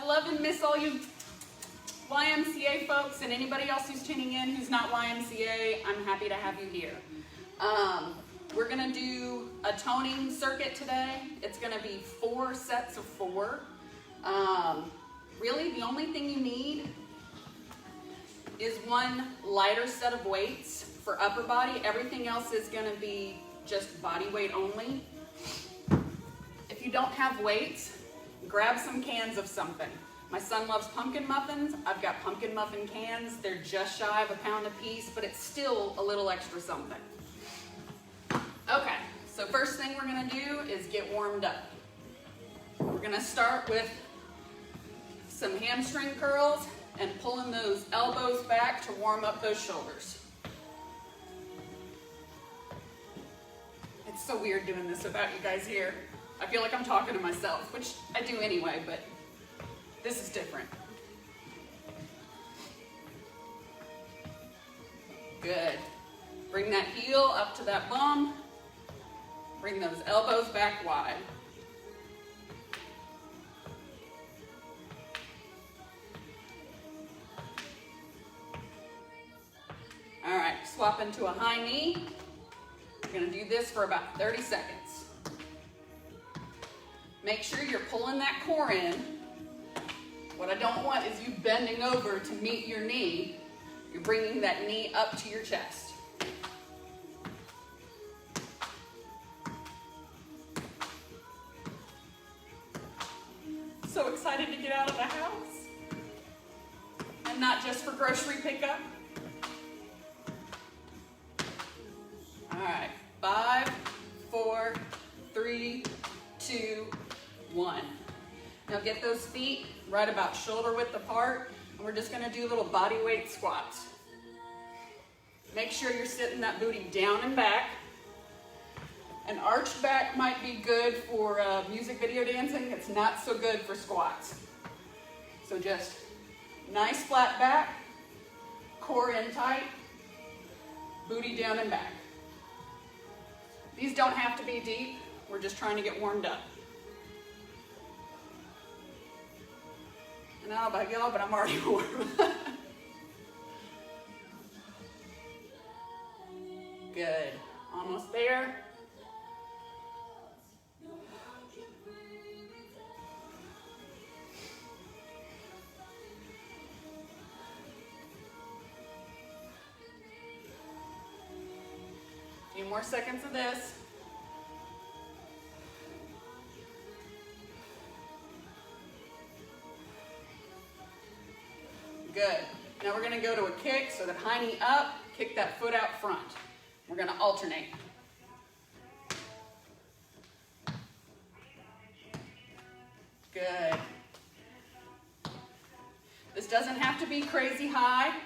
love and miss all you YMCA folks and anybody else who's tuning in who's not YMCA. I'm happy to have you here. We're gonna do a toning circuit today. It's gonna be 4 sets of 4. Really, the only thing you need is one lighter set of weights for upper body. Everything else is gonna be just body weight only. If you don't have weights, grab some cans of something. My son loves pumpkin muffins. I've got pumpkin muffin cans. They're just shy of £1 a piece, but it's still a little extra something. Okay, so first thing we're gonna do is get warmed up. We're gonna start with some hamstring curls and pulling those elbows back to warm up those shoulders. It's so weird doing this without you guys here. I feel like I'm talking to myself, which I do anyway, but this is different. Good. Bring that heel up to that bum. Bring those elbows back wide. All right, swap into a high knee. We're gonna do this for about 30 seconds. Make sure you're pulling that core in. What I don't want is you bending over to meet your knee. You're bringing that knee up to your chest. So excited to get out of the house. And not just for grocery pickup. All right, 5, 4, 3, 2, 1. Now get those feet right about shoulder width apart, and we're just gonna do little body weight squats. Make sure you're sitting that booty down and back. An arched back might be good for music video dancing. It's not so good for squats. So just nice flat back, core in tight, booty down and back. These don't have to be deep. We're just trying to get warmed up. And I don't know about y'all, but I'm already warm. Good. Almost there. A few more seconds of this. Good. Now we're gonna go to a kick, so that high knee up, kick that foot out front. We're gonna alternate. Good. This doesn't have to be crazy high.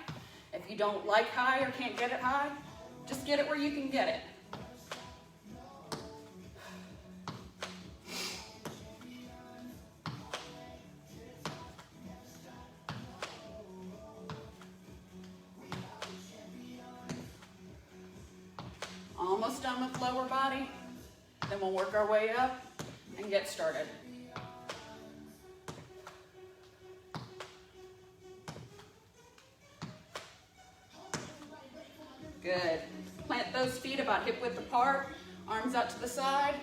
If you don't like high or can't get it high, just get it where you can get it. Almost done with lower body. Then we'll work our way up and get started. Good. Plant those feet about hip width apart, arms out to the side.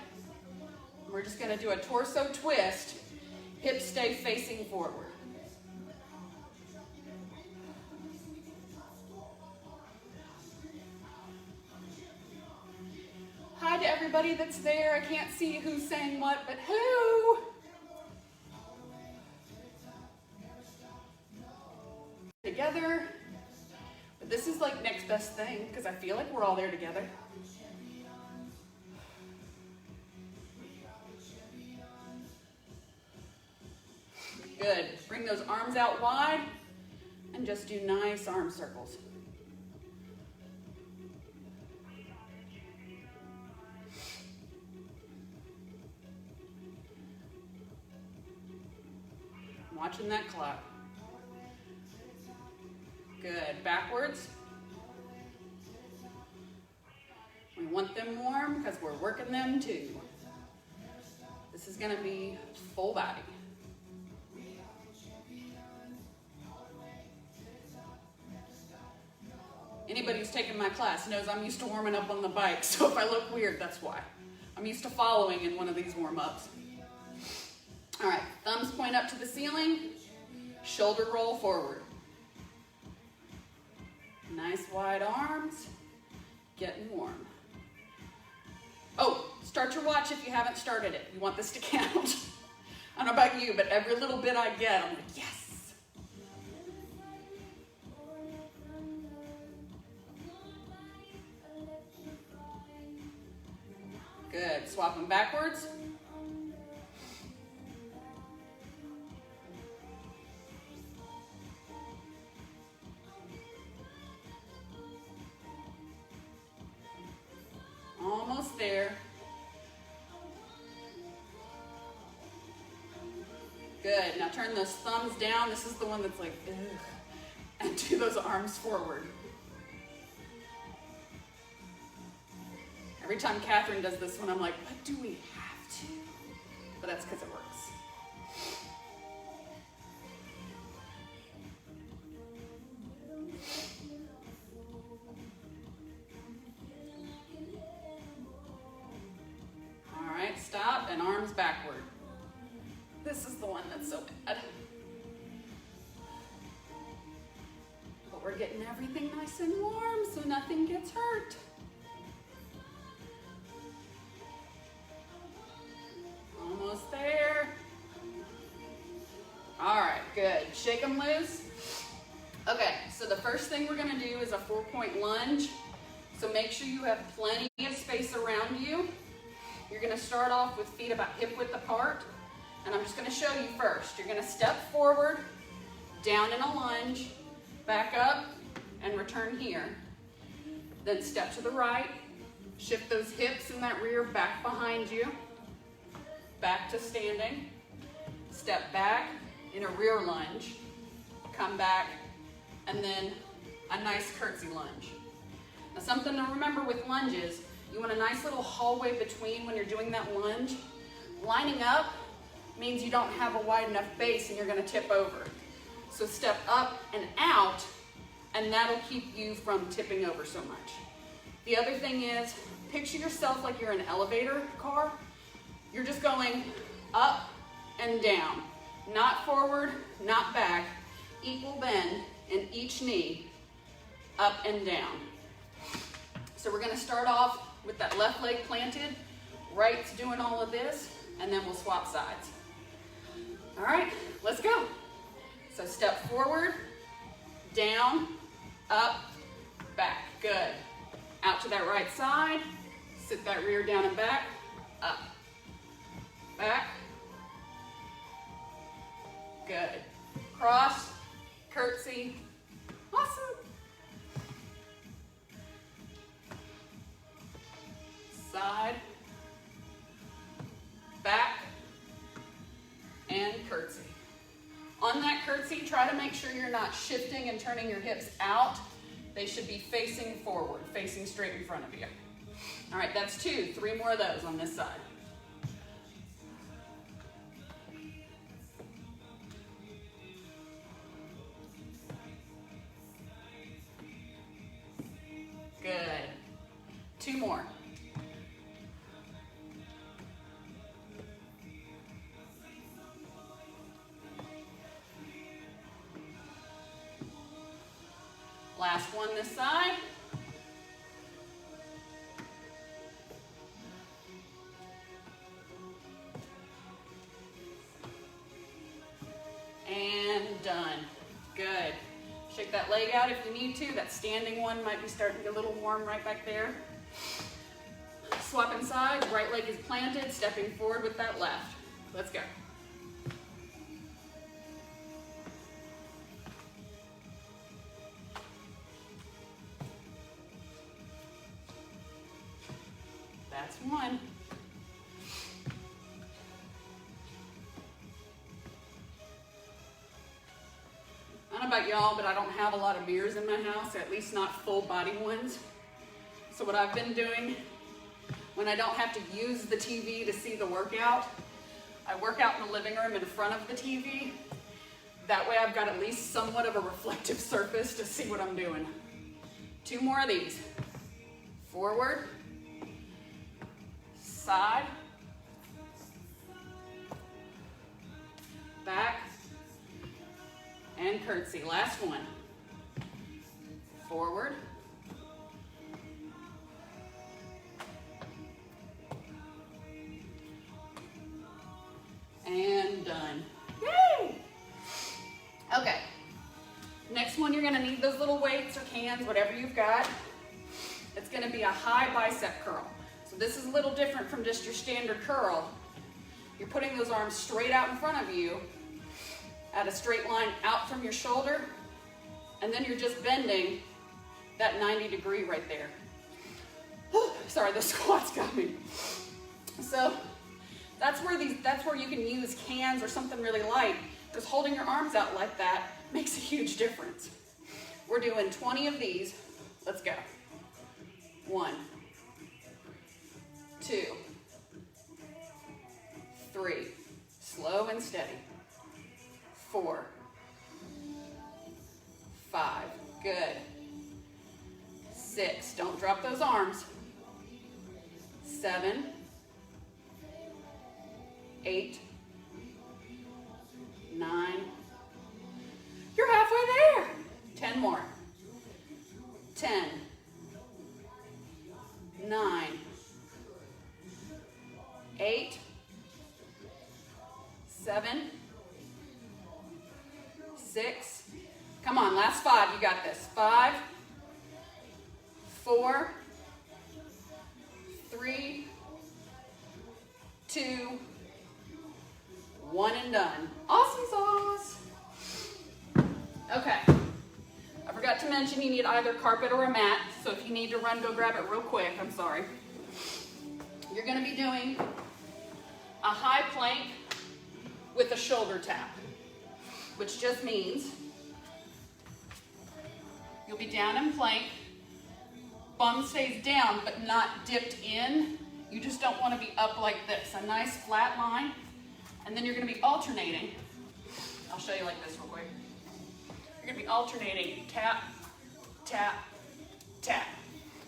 We're just going to do a torso twist. Hips stay facing forward. Hi to everybody that's there. I can't see who's saying what, but hello. Together. But this is like next best thing because I feel like we're all there together. Good. Bring those arms out wide and just do nice arm circles. Watching that clock. Good. Backwards. We want them warm because we're working them too. This is going to be full body. Anybody who's taken my class knows I'm used to warming up on the bike, so if I look weird, that's why. I'm used to following in one of these warm-ups. All right, thumbs point up to the ceiling, shoulder roll forward. Nice wide arms, getting warm. Oh, start your watch if you haven't started it. You want this to count. I don't know about you, but every little bit I get, I'm like, yes. Good, swapping backwards. Almost there. Good, now turn those thumbs down. This is the one that's like, ugh. And do those arms forward. Every time Catherine does this one, I'm like, but do we have to? But that's because it works. All right, stop and arms backward. This is the one that's so bad. But we're getting everything nice and warm so nothing gets hurt. Almost there. All right, good. Shake them loose. Okay, so the first thing we're gonna do is a 4-point lunge. So make sure you have plenty of space around you. You're gonna start off with feet about hip width apart. And I'm just gonna show you first. You're gonna step forward, down in a lunge, back up, and return here. Then step to the right, shift those hips and that rear back behind you. Back to standing, step back in a rear lunge, come back, and then a nice curtsy lunge. Now something to remember with lunges, you want a nice little hallway between when you're doing that lunge. Lining up means you don't have a wide enough base and you're gonna tip over. So step up and out, and that'll keep you from tipping over so much. The other thing is, picture yourself like you're in an elevator car. You're just going up and down, not forward, not back, equal bend in each knee, up and down. So we're gonna start off with that left leg planted, right's doing all of this, and then we'll swap sides. All right, let's go. So step forward, down, up, back, good. Out to that right side, sit that rear down and back, up. Back. Good. Cross, curtsy. Awesome. Side, back, and curtsy. On that curtsy, try to make sure you're not shifting and turning your hips out. They should be facing forward, facing straight in front of you. All right, that's 2. 3 more of those on this side. Good. 2 more. Last one this side. And done. Good. Shake that leg out if you need to. That standing one might be starting to get a little warm right back there. Swapping sides, right leg is planted, stepping forward with that left. Let's go. That's 1. I don't know about y'all, but I don't have a lot of mirrors in my house, at least not full body ones. So what I've been doing, when I don't have to use the TV to see the workout, I work out in the living room in front of the TV. That way I've got at least somewhat of a reflective surface to see what I'm doing. 2 more of these. Forward, side, back, and curtsy. Last one. Forward, and done. Yay! Okay. Next one, you're gonna need those little weights or cans, whatever you've got. It's gonna be a high bicep curl. So this is a little different from just your standard curl. You're putting those arms straight out in front of you at a straight line out from your shoulder, and then you're just bending that 90-degree right there. Sorry, the squats got me. So that's where you can use cans or something really light, because holding your arms out like that makes a huge difference. We're doing 20 of these. Let's go. 1, 2, 3, slow and steady. 4, 5, good. 6, don't drop those arms. 7, 8, 9, you're halfway there. 10 more. 10, 9, 8, 7, 6, come on, last 5, you got this. 5, 4, 3, 2, 1, and done. Awesome sauce. Okay, I forgot to mention you need either carpet or a mat, so if you need to run, go grab it real quick. I'm sorry. You're going to be doing a high plank with a shoulder tap, which just means you'll be down in plank, bum stays down but not dipped in. You just don't want to be up like this, a nice flat line, and then you're going to be alternating. I'll show you like this real quick. You're going to be alternating tap, tap, tap.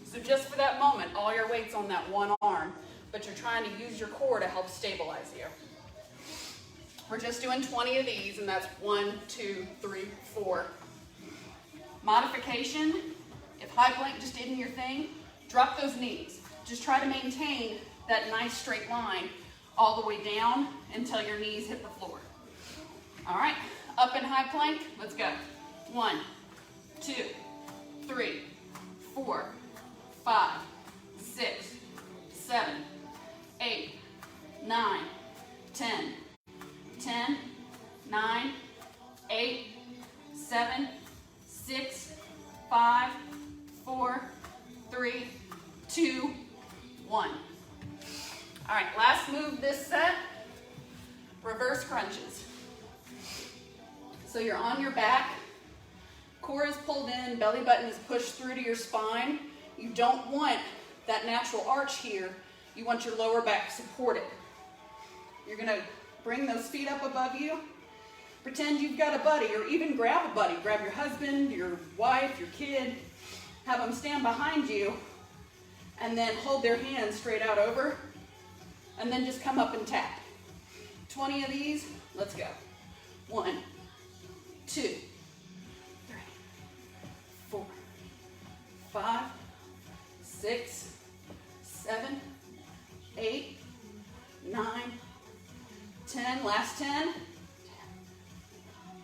So just for that moment, all your weight's on that one arm, but you're trying to use your core to help stabilize you. We're just doing 20 of these, and that's 1, 2, 3, 4. Modification, if high plank just isn't your thing, drop those knees. Just try to maintain that nice straight line all the way down until your knees hit the floor. All right, up in high plank, let's go. 1, 2, 3, 4, 5, 6, 7, 8, 9, 10, 10, 9, 8, 7, 6, 5, 4, 3, 2, 1. All right, last move this set, reverse crunches. So you're on your back, core is pulled in, belly button is pushed through to your spine. You don't want that natural arch here. You want your lower back supported. You're gonna bring those feet up above you. Pretend you've got a buddy, or even grab a buddy. Grab your husband, your wife, your kid. Have them stand behind you, and then hold their hands straight out over, and then just come up and tap. 20 of these, let's go. 1, 2, 3, 4, 5, 6, 7, 8, 9, 10, last 10. 10,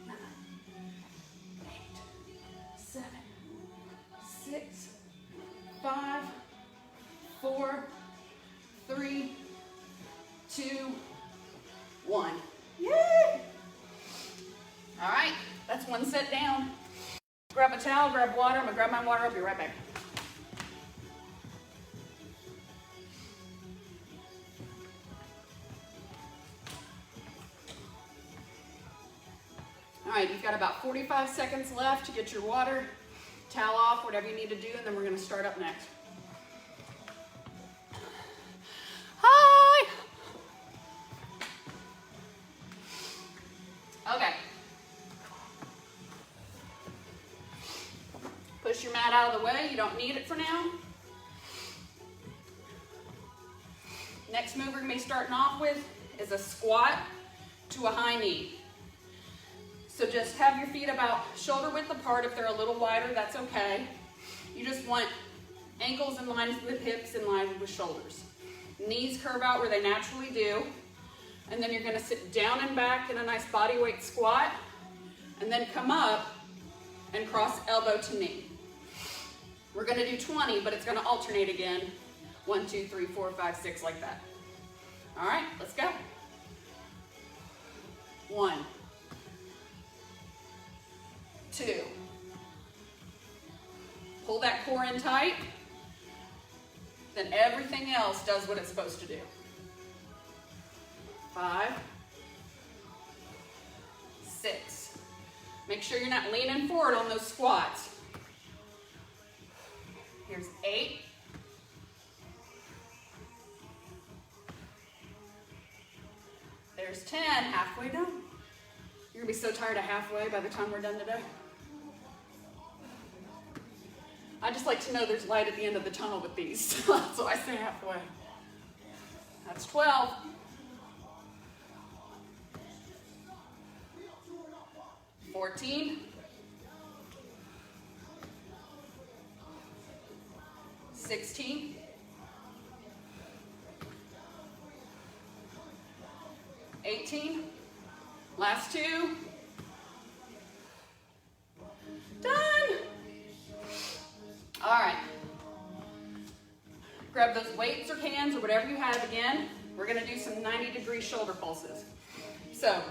9, 8, 7, 6, 5, 4, 3, 2, 1. Yay! All right, that's one set down. Grab a towel, grab water. I'm gonna grab my water, I'll be right back. All right, you've got about 45 seconds left to get your water, towel off, whatever you need to do, and then we're gonna start up next. Hi! Okay. Push your mat out of the way. You don't need it for now. Next move we're going to be starting off with is a squat to a high knee. So just have your feet about shoulder width apart. If they're a little wider, that's okay. You just want ankles in line with hips, in line with shoulders. Knees curve out where they naturally do. And then you're going to sit down and back in a nice body weight squat. And then come up and cross elbow to knee. We're going to do 20, but it's going to alternate again. 1, 2, 3, 4, 5, 6, like that. All right, let's go. 1, 2. Pull that core in tight. Then everything else does what it's supposed to do. 5, 6. Make sure you're not leaning forward on those squats. Here's 8. There's 10, halfway done. You're gonna be so tired of halfway by the time we're done today. I just like to know there's light at the end of the tunnel with these, so I say halfway. That's 12. 14. 16. 18. Last 2. Done. All right. Grab those weights or cans or whatever you have again. We're going to do some 90-degree shoulder pulses. So,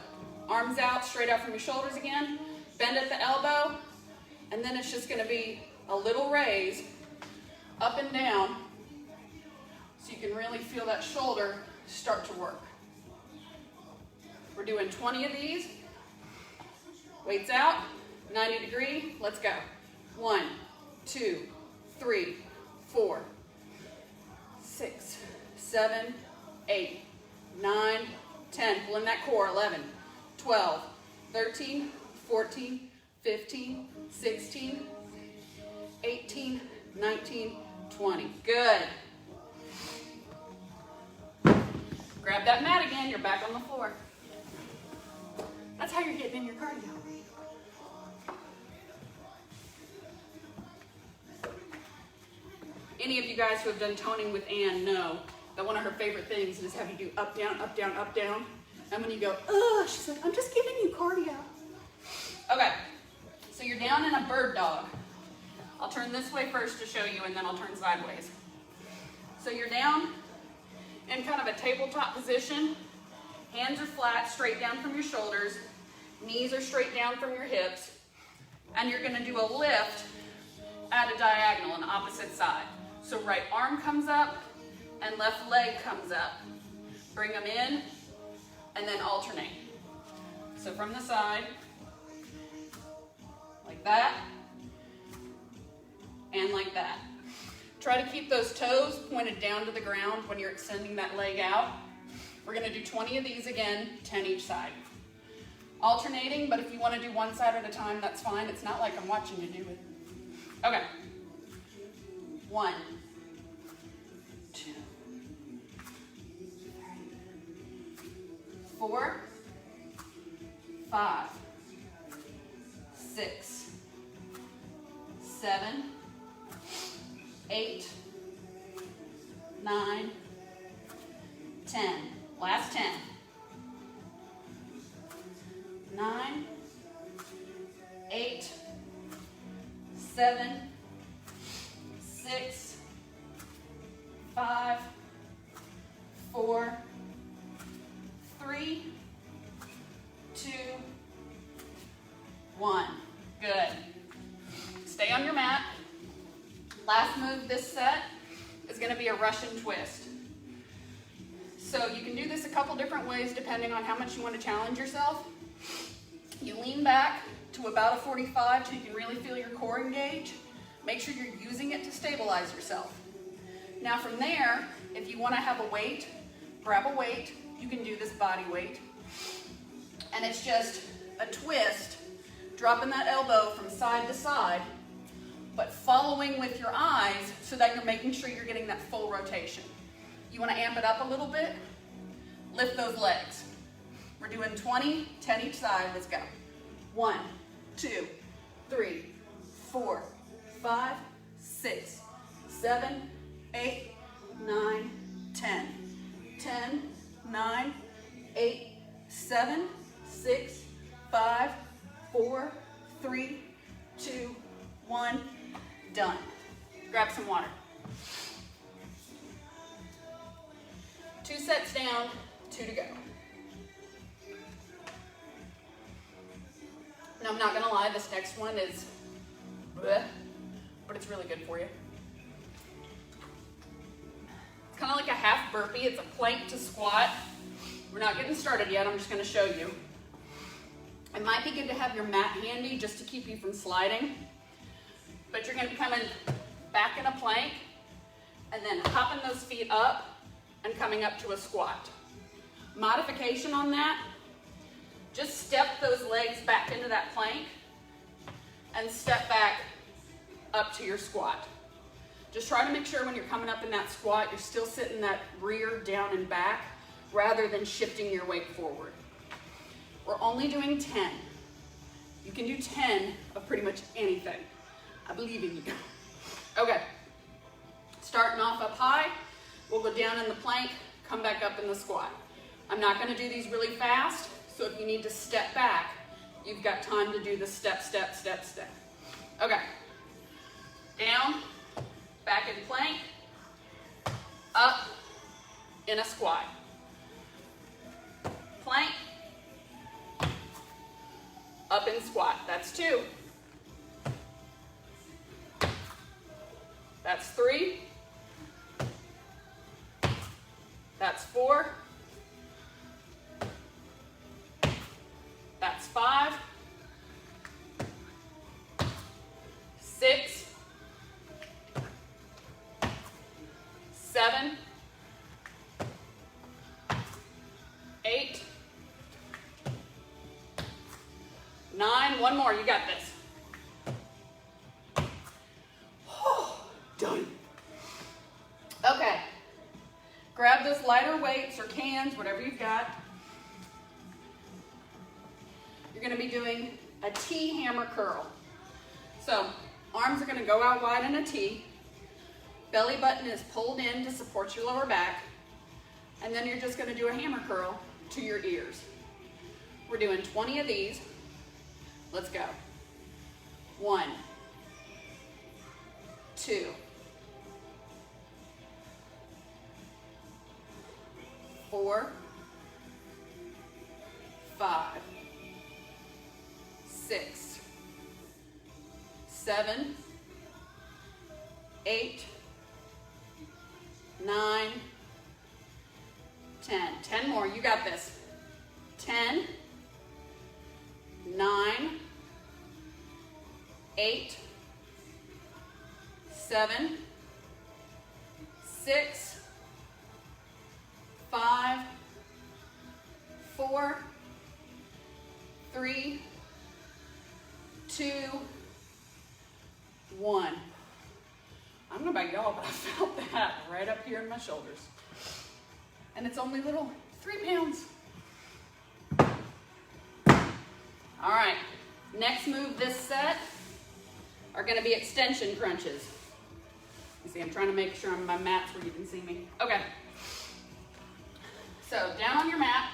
arms out, straight out from your shoulders again. Bend at the elbow. And then it's just going to be a little raise up and down so you can really feel that shoulder start to work. We're doing 20 of these. Weights out, 90 degree, let's go. 1, 2, 3, 4, 6, 7, 8, 9, 10. Pull in that core, 11, 12, 13, 14, 15, 16, 18, 19, 20. Good. Grab that mat again, you're back on the floor. That's how you're getting in your cardio. Any of you guys who have done toning with Ann know that one of her favorite things is have you do up, down, up, down, up, down. And when you go, ugh, she's like, I'm just giving you cardio. Okay, so you're down in a bird dog. I'll turn this way first to show you, and then I'll turn sideways. So you're down in kind of a tabletop position. Hands are flat, straight down from your shoulders. Knees are straight down from your hips. And you're going to do a lift at a diagonal on the opposite side. So right arm comes up and left leg comes up. Bring them in and then alternate. So from the side, like that, and like that. Try to keep those toes pointed down to the ground when you're extending that leg out. We're going to do 20 of these again, 10 each side. Alternating, but if you want to do one side at a time, that's fine. It's not like I'm watching you do it. Okay. 1, 2, 3, 4, 5, 6, 7, 8, 9, 10. Last 10. 9, 8, 7, 6, 5, 4, 3, 2, 1. Good. Stay on your mat. Last move this set is going to be a Russian twist. So you can do this a couple different ways depending on how much you want to challenge yourself. You lean back to about a 45 so you can really feel your core engage. Make sure you're using it to stabilize yourself. Now from there, if you want to have a weight, grab a weight. You can do this body weight. And it's just a twist, dropping that elbow from side to side, but following with your eyes so that you're making sure you're getting that full rotation. You want to amp it up a little bit? Lift those legs. We're doing 20, 10 each side. Let's go. 1, 2, 3, 4, 5, 6, 7, 8, 9, 10. 10, 9, 8, 7, 6, 5, 4, 3, 2, 1. Done. Grab some water. 2 sets down, 2 to go. Now I'm not gonna lie, this next one is bleh, but it's really good for you. It's kind of like a half burpee. It's a plank to squat. We're not getting started yet. I'm just gonna show you. It might be good to have your mat handy just to keep you from sliding, but you're gonna be coming back in a plank and then hopping those feet up and coming up to a squat. Modification on that, just step those legs back into that plank and step back up to your squat. Just try to make sure when you're coming up in that squat, you're still sitting that rear down and back rather than shifting your weight forward. We're only doing 10. You can do 10 of pretty much anything. I believe in you. Okay, starting off up high, we'll go down in the plank, come back up in the squat. I'm not gonna do these really fast, so if you need to step back, you've got time to do the step, step, step, step. Okay, down, back in plank, up in a squat. Plank, up in squat. That's 2. That's 3. That's 4. That's 5. 6. 7. 8. 9. One more. You got this. Done. Okay. Grab those lighter weights or cans, whatever you've got. You're going to be doing a T hammer curl. So arms are going to go out wide in a T. Belly button is pulled in to support your lower back. And then you're just going to do a hammer curl to your ears. We're doing 20 of these. Let's go. 1, 2, 4, 5, 6, 7, 8, 9, 10. 10 more. You got this. 10, 9, 8, 7, 6, 5, 4, 3, 2, 1. I don't know about y'all, but I felt that right up here in my shoulders. And it's only little 3 pounds. All right, next move this set are gonna be extension crunches. You see, I'm trying to make sure my mat's where you can see me. Okay. So down on your mat,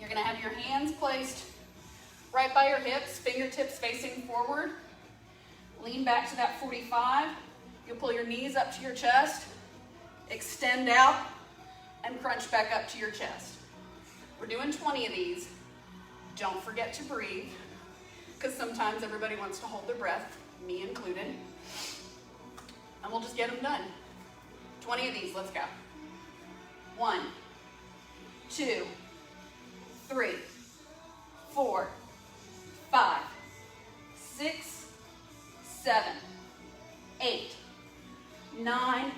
you're gonna have your hands placed right by your hips, fingertips facing forward. Lean back to that 45. You'll pull your knees up to your chest, extend out, and crunch back up to your chest. We're doing 20 of these. Don't forget to breathe, because sometimes everybody wants to hold their breath, me included. And we'll just get them done. 20 of these, let's go. 1, 2, 3, 4, 5, 6, 7, 8, 9,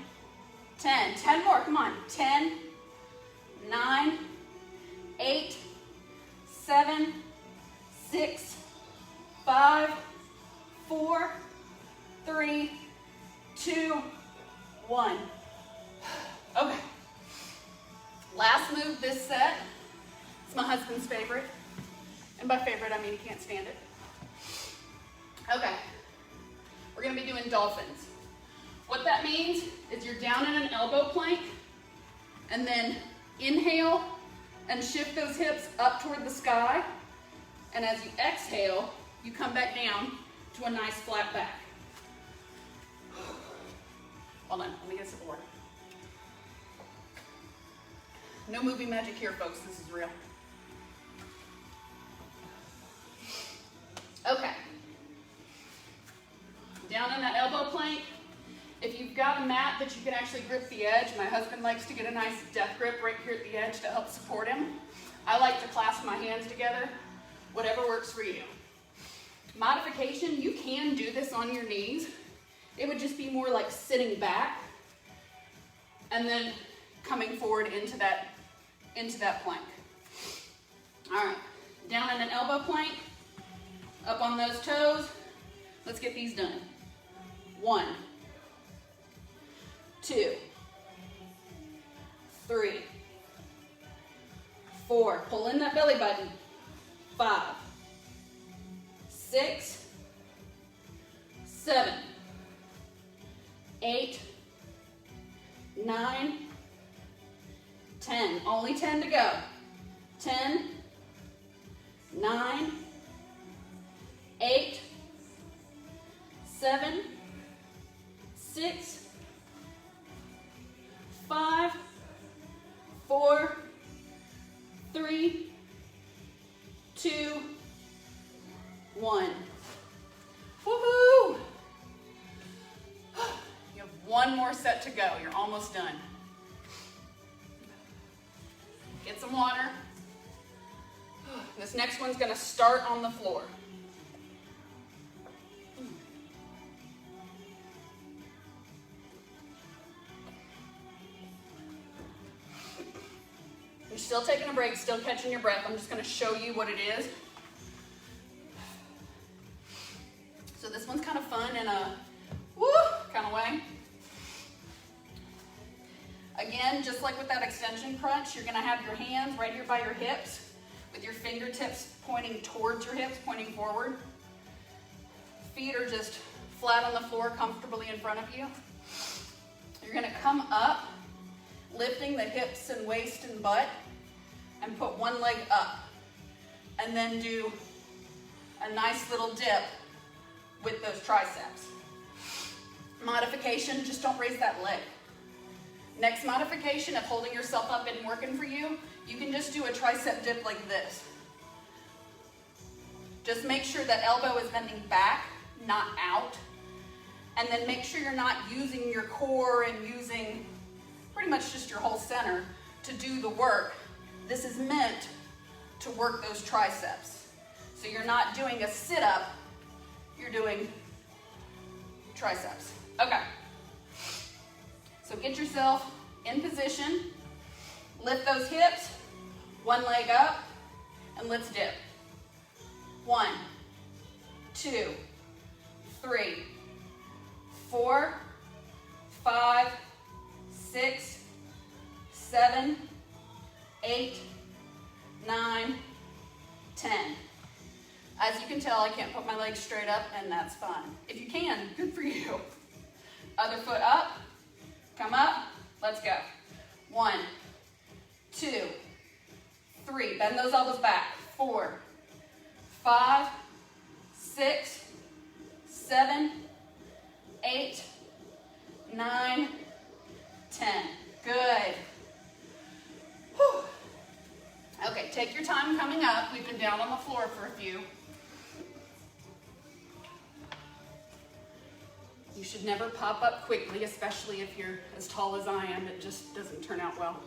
10. 10 more, come on. 10, 9, 8, 7, 6, 5, 4, 3, 2, 1. Okay. Last move this set. It's my husband's favorite. And by favorite, I mean he can't stand it. Okay. We're going to be doing dolphins. What that means is you're down in an elbow plank, and then inhale and shift those hips up toward the sky. And as you exhale, you come back down to a nice flat back. Hold on, let me get a sip of water. No movie magic here, folks. This is real. Okay. Down in that elbow plank. If you've got a mat that you can actually grip the edge, my husband likes to get a nice death grip right here at the edge to help support him. I like to clasp my hands together, whatever works for you. Modification, you can do this on your knees. It would just be more like sitting back and then coming forward into that plank. All right, down in an elbow plank, up on those toes. Let's get these done. 1, 2, 3, 4. Pull in that belly button. 5, 6, 7, 8, 9, 10. Only 10 to go. 10, 9, 8, 7, 6, 5, 4, 3, 2, 1. Woohoo! You have one more set to go. You're almost done. Get some water. This next one's going to start on the floor. You're still taking a break, still catching your breath. I'm just going to show you what it is. So this one's kind of fun in a woo kind of way. Again, just like with that extension crunch, you're going to have your hands right here by your hips with your fingertips pointing towards your hips, pointing forward. Feet are just flat on the floor, comfortably in front of you. You're going to come up, lifting the hips and waist and butt, and put one leg up. And then do a nice little dip with those triceps. Modification, just don't raise that leg. Next modification, if holding yourself up isn't working for you, you can just do a tricep dip like this. Just make sure that elbow is bending back, not out. And then make sure you're not using your core and using pretty much just your whole center to do the work. This is meant to work those triceps. So you're not doing a sit-up, you're doing triceps. Okay. So get yourself in position, lift those hips, one leg up, and let's dip. 1, 2, 3, 4, 5, 6, 7, 8, 9, 10. As you can tell, I can't put my legs straight up, and that's fine. If you can, good for you. Other foot up, come up, let's go. 1, 2, 3, bend those elbows back. 4, 5, 6, 7, 8, 9, 10. Good. Whew. Okay, take your time coming up. We've been down on the floor for a few. You should never pop up quickly, especially if you're as tall as I am. It just doesn't turn out well.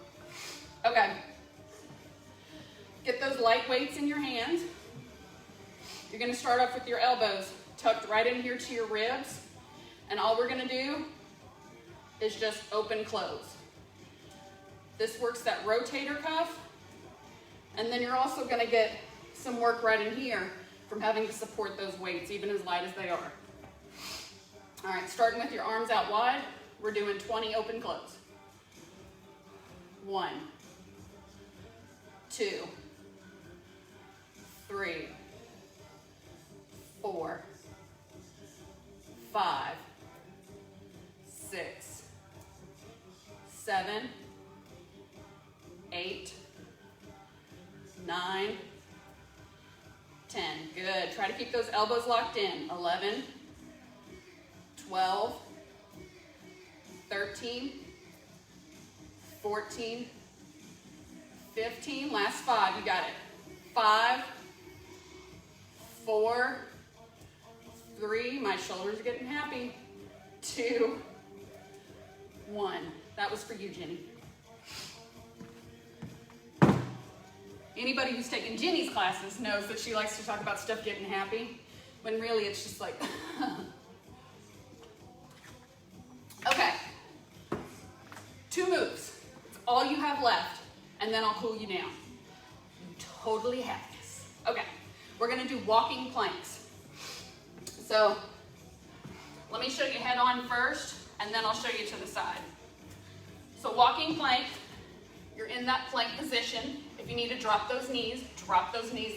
Okay. Get those light weights in your hands. You're going to start off with your elbows tucked right in here to your ribs. And all we're going to do is just open, close. This works that rotator cuff. And then you're also going to get some work right in here from having to support those weights, even as light as they are. All right, starting with your arms out wide, we're doing 20 open close. 1, 2, 3, 4, 5, 6, 7, 8, 9, 10. Good. Try to keep those elbows locked in. 11, 12, 13, 14, 15. Last 5. You got it. 5, 4, 3. My shoulders are getting happy. 2, 1. That was for you, Jenny. Anybody who's taken Jenny's classes knows that she likes to talk about stuff getting happy, when really it's just like, okay. 2 moves. It's all you have left, and then I'll cool you down. You totally have this. Okay, we're gonna do walking planks. So, let me show you head on first, and then I'll show you to the side. So walking plank, you're in that plank position. If you need to drop those knees,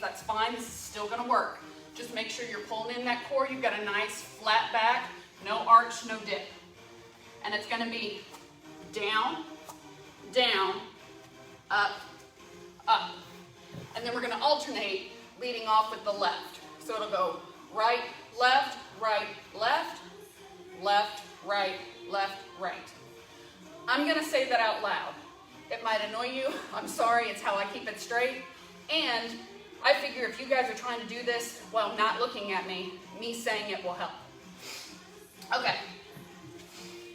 that's fine. This is still gonna work. Just make sure you're pulling in that core. You've got a nice flat back, no arch, no dip. And it's gonna be down, down, up, up. And then we're gonna alternate leading off with the left. So it'll go right, left, left, right, left, right. I'm gonna say that out loud. It might annoy you. I'm sorry, it's how I keep it straight. And I figure if you guys are trying to do this while not looking at me saying it will help. Okay.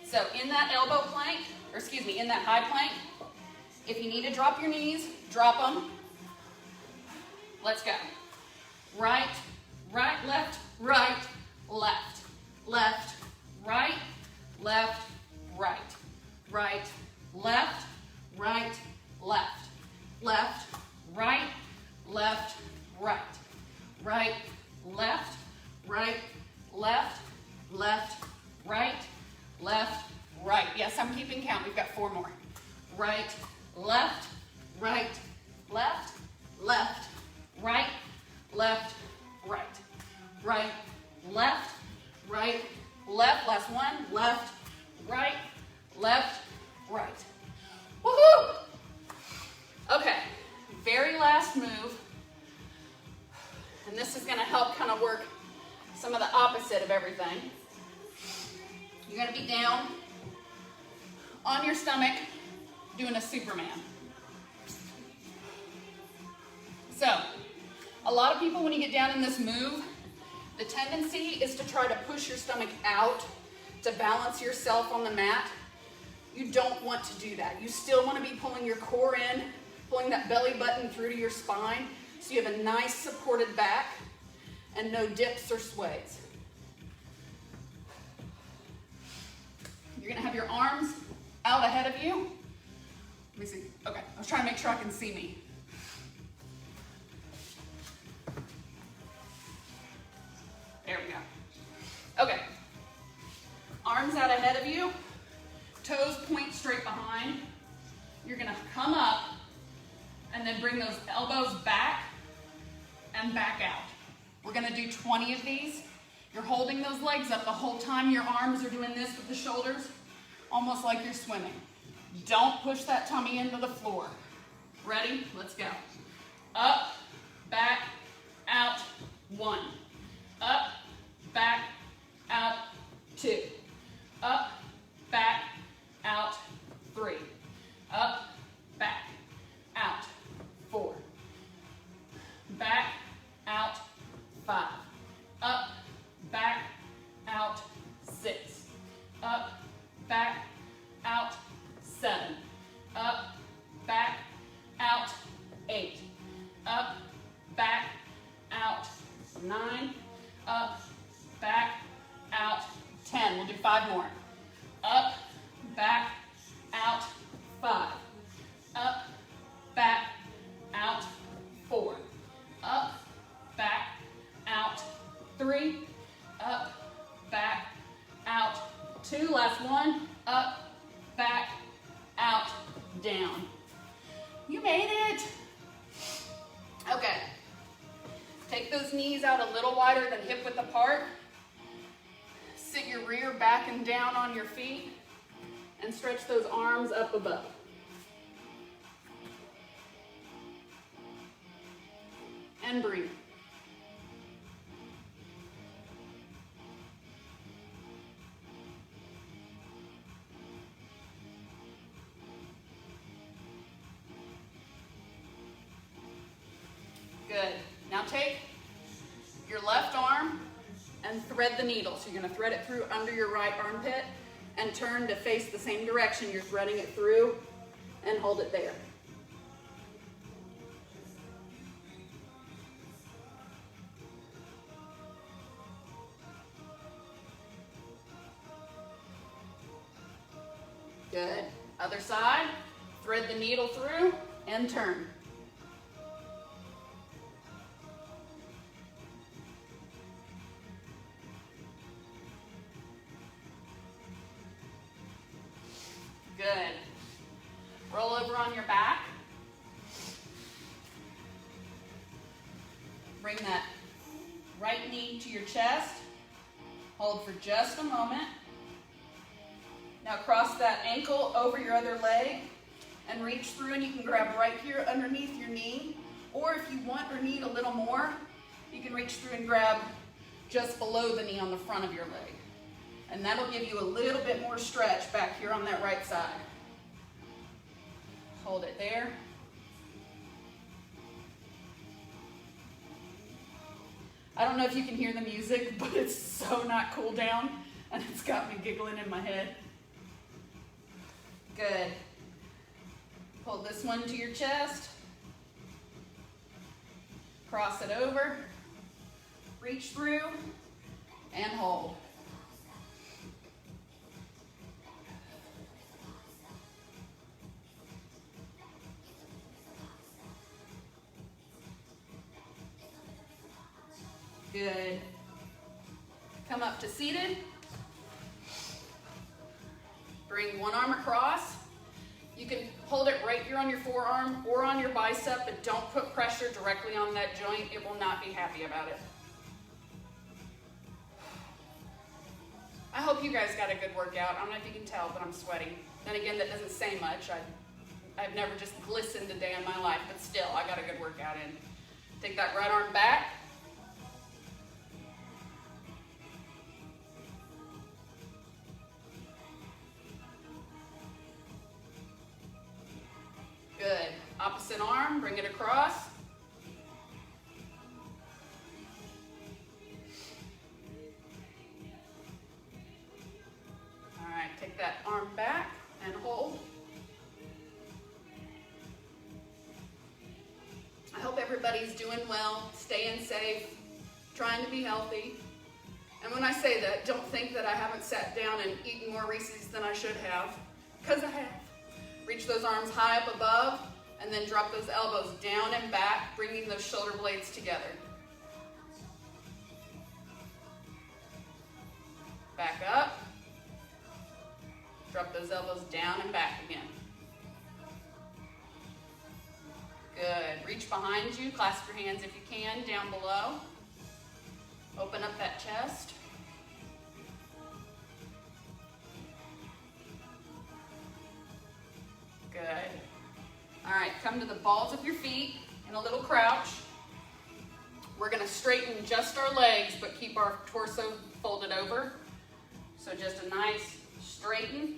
So in that elbow plank, or excuse me, in that high plank, if you need to drop your knees, drop them. Let's go. Right, right, left, left, left, right, left, right, right, left, right, left, left, right, left, right, right, left, right, left, left, right, left, right. Yes, I'm keeping count. We've got 4 more. Right, left, right, left, left, right, left, right, right, left, right, left. Last one. Left, right, right. Woohoo! Okay, very last move, and this is gonna help kind of work some of the opposite of everything. You're gonna be down on your stomach doing a Superman. So, a lot of people when you get down in this move, the tendency is to try to push your stomach out to balance yourself on the mat. You don't want to do that. You still want to be pulling your core in, pulling that belly button through to your spine, so you have a nice supported back and no dips or sways. You're gonna have your arms out ahead of you. Let me see. Okay, I was trying to make sure I can see me. There we go. Okay, arms out ahead of you. Toes point straight behind. You're gonna come up and then bring those elbows back and back out. We're gonna do 20 of these. You're holding those legs up the whole time. Your arms are doing this with the shoulders, almost like you're swimming. Don't push that tummy into the floor. Ready? Let's go. Up, back, out, 1. Up, back, out, 2. Up, back, out, 3. Up, back, out, 4. Back, out, 5. Up, back, out, 6. Up, back, out, 7. Up, back, out, 8. Up, back, out, 9. Up, back, out, 10. We'll do 5 more. Up, back, out, 5. down. You made it. Okay. Take those knees out a little wider than hip width apart. Sit your rear back and down on your feet and stretch those arms up above. And breathe. Good. Now take your left arm and thread the needle. So you're going to thread it through under your right armpit and turn to face the same direction you're threading it through, and hold it there. Good. Other side, thread the needle through and turn. Good. Roll over on your back. Bring that right knee to your chest. Hold for just a moment. Now cross that ankle over your other leg and reach through, and you can grab right here underneath your knee. Or if you want or need a little more, you can reach through and grab just below the knee on the front of your leg. And that'll give you a little bit more stretch back here on that right side. Hold it there. I don't know if you can hear the music, but it's so not cool down, and it's got me giggling in my head. Good. Pull this one to your chest. Cross it over. Reach through and hold. Good. Come up to seated. Bring one arm across. You can hold it right here on your forearm or on your bicep, but don't put pressure directly on that joint. It will not be happy about it. I hope you guys got a good workout. I don't know if you can tell, but I'm sweating. Then again, that doesn't say much. I've never just glistened a day in my life, but still, I got a good workout in. Take that right arm back. Good. Opposite arm, bring it across. All right, take that arm back and hold. I hope everybody's doing well, staying safe, trying to be healthy. And when I say that, don't think that I haven't sat down and eaten more Reese's than I should have, because I have. Reach those arms high up above, and then drop those elbows down and back, bringing those shoulder blades together. Back up. Drop those elbows down and back again. Good. Reach behind you. Clasp your hands if you can, down below. Open up that chest. Good. All right, come to the balls of your feet in a little crouch. We're going to straighten just our legs, but keep our torso folded over. So just a nice straighten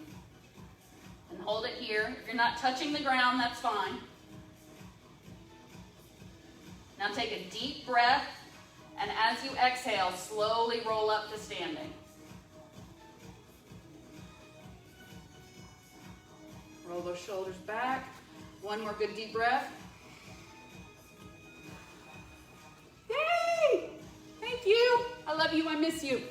and hold it here. If you're not touching the ground, that's fine. Now take a deep breath, and as you exhale, slowly roll up to standing. Roll those shoulders back. One more good deep breath. Yay! Thank you. I love you. I miss you.